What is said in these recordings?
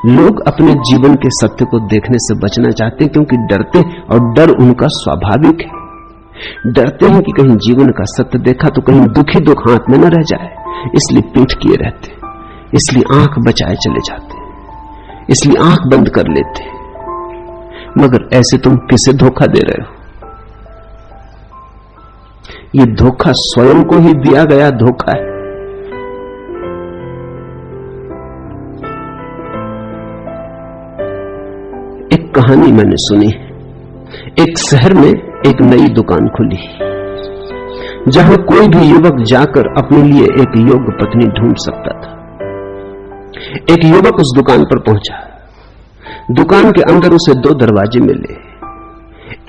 लोग अपने जीवन के सत्य को देखने से बचना चाहते हैं क्योंकि डरते हैं, और डर उनका स्वाभाविक है। डरते हैं कि कहीं जीवन का सत्य देखा तो कहीं दुखी दुख हाथ में न रह जाए, इसलिए पीठ किए रहते, इसलिए आंख बचाए चले जाते, इसलिए आंख बंद कर लेते। मगर ऐसे तुम किसे धोखा दे रहे हो? ये धोखा स्वयं को ही दिया गया धोखा है। एक कहानी मैंने सुनी। एक शहर में एक नई दुकान खुली जहां कोई भी युवक जाकर अपने लिए एक योग्य पत्नी ढूंढ सकता था। एक युवक उस दुकान पर पहुंचा। दुकान के अंदर उसे 2 दरवाजे मिले।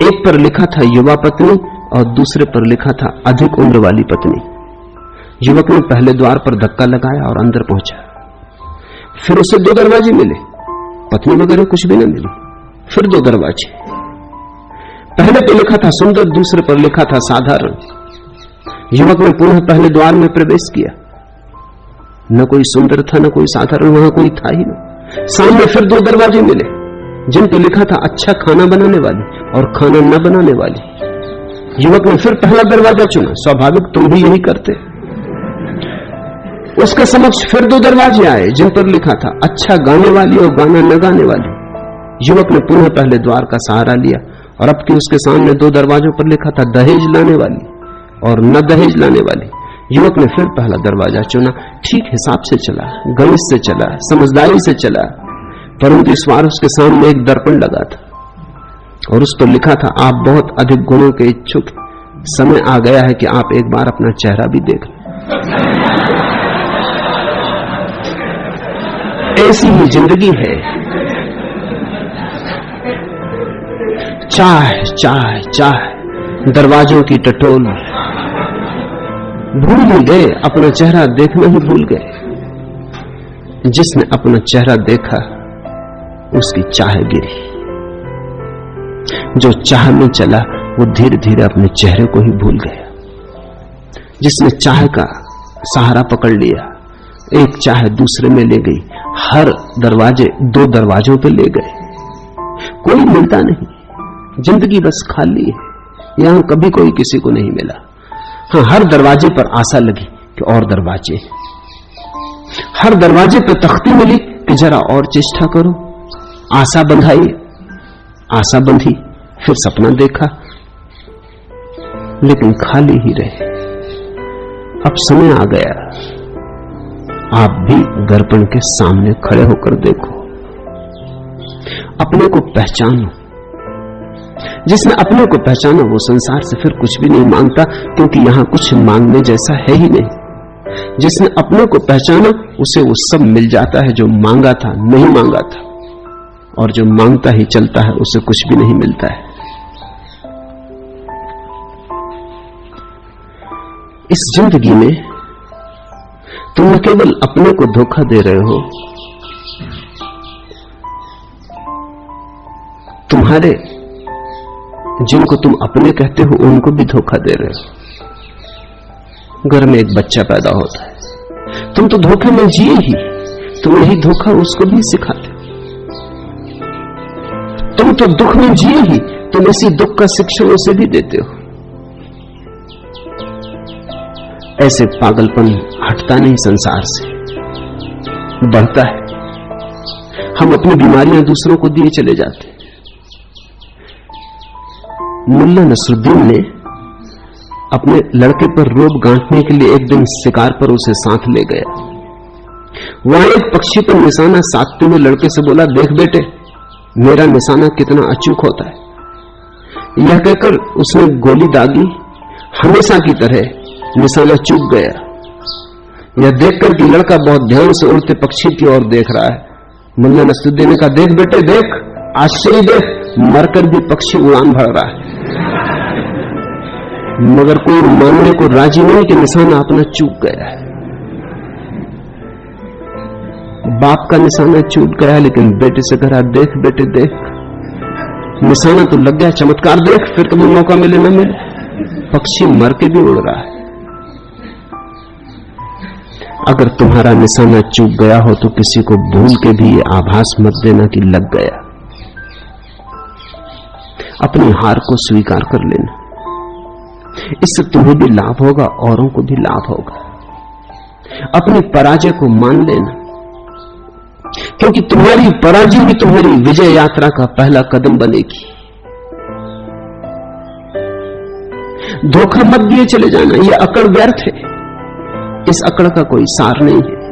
एक पर लिखा था युवा पत्नी और दूसरे पर लिखा था अधिक उम्र वाली पत्नी। युवक ने पहले द्वार पर धक्का लगाया और अंदर पहुंचा। फिर उसे 2 दरवाजे मिले, पत्नी वगैरह कुछ भी न मिली। फिर 2 दरवाजे, पहले पर लिखा था सुंदर, दूसरे पर लिखा था साधारण। युवक ने पुनः पहले द्वार में प्रवेश किया, न कोई सुंदर था न कोई साधारण, वहां कोई था ही नहीं। सामने फिर 2 दरवाजे मिले जिन पर लिखा था अच्छा खाना बनाने वाली और खाना न बनाने वाली। युवक ने फिर पहला दरवाजा चुना, स्वाभाविक तुम भी यही करते। उसके समक्ष फिर 2 दरवाजे आए जिन पर लिखा था अच्छा गाने वाली और गाना न गाने वाली। युवक ने पुनः पहले द्वार का सहारा लिया और अब कि उसके सामने 2 दरवाजों पर लिखा था दहेज लाने वाली और न दहेज लाने वाली। युवक ने फिर पहला दरवाजा चुना। ठीक हिसाब से चला, गणित से चला, समझदारी से चला, परंतु इस बार उसके सामने एक दर्पण लगा था और उस पर लिखा था आप बहुत अधिक गुणों के इच्छुक, समय आ गया है कि आप एक बार अपना चेहरा भी देख लें। ऐसी ही जिंदगी है। चाह चाह चाह, दरवाजों की टटोल, भूल ही गए, अपना चेहरा देखना ही भूल गए। जिसने अपना चेहरा देखा उसकी चाह गिरी। जो चाह में चला वो धीरे धीरे अपने चेहरे को ही भूल गया। जिसने चाह का सहारा पकड़ लिया, एक चाह दूसरे में ले गई, हर दरवाजे 2 दरवाजों पे ले गए, कोई मिलता नहीं। जिंदगी बस खाली है, यहां कभी कोई किसी को नहीं मिला। हाँ, हर दरवाजे पर आशा लगी कि और दरवाजे, हर दरवाजे पर तख्ती मिली कि जरा और चेष्टा करो। आशा बंधाई, आशा बंधी, फिर सपना देखा, लेकिन खाली ही रहे। अब समय आ गया, आप भी दर्पण के सामने खड़े होकर देखो, अपने को पहचानो। जिसने अपने को पहचाना वो संसार से फिर कुछ भी नहीं मांगता, क्योंकि यहां कुछ मांगने जैसा है ही नहीं। जिसने अपने को पहचाना उसे वो सब मिल जाता है जो मांगा था, नहीं मांगा था, और जो मांगता ही चलता है उसे कुछ भी नहीं मिलता है। इस जिंदगी में तुम न केवल अपने को धोखा दे रहे हो, तुम्हारे जिनको तुम अपने कहते हो उनको भी धोखा दे रहे हो। घर में एक बच्चा पैदा होता है, तुम तो धोखे में जिए ही, तुम यही धोखा उसको भी सिखाते हो। तुम तो दुख में जिए ही, तुम इसी दुख का शिक्षण उसे भी देते हो। ऐसे पागलपन हटता नहीं संसार से, बढ़ता है। हम अपनी बीमारियां दूसरों को दिए चले जाते हैं। मुल्ला नसरुद्दीन ने अपने लड़के पर रोब गांठने के लिए एक दिन शिकार पर उसे साथ ले गया। वहां एक पक्षी पर निशाना साधते हुए लड़के से बोला, देख बेटे, मेरा निशाना कितना अचूक होता है। यह कहकर उसने गोली दागी, हमेशा की तरह निशाना चूक गया। यह देखकर कि लड़का बहुत ध्यान से उड़ते पक्षी की ओर देख रहा है, मुल्ला नसरुद्दीन ने कहा, देख बेटे देख, आश्चर्य देख, मरकर भी पक्षी उड़ान भर रहा है। मगर कोई मानने को राजी नहीं कि निशाना अपना चूक गया है। बाप का निशाना चूक गया, लेकिन बेटे से कहा, देख बेटे देख, निशाना तो लग गया, चमत्कार देख, फिर कभी मौका मिले न मिले, पक्षी मर के भी उड़ रहा है। अगर तुम्हारा निशाना चूक गया हो तो किसी को भूल के भी ये आभास मत देना कि लग गया। अपनी हार को स्वीकार कर लेना, इससे तुम्हें भी लाभ होगा, औरों को भी लाभ होगा। अपनी पराजय को मान लेना, क्योंकि तुम्हारी पराजय भी तुम्हारी विजय यात्रा का पहला कदम बनेगी। धोखा मत दिए चले जाना, यह अकड़ व्यर्थ है, इस अकड़ का कोई सार नहीं है।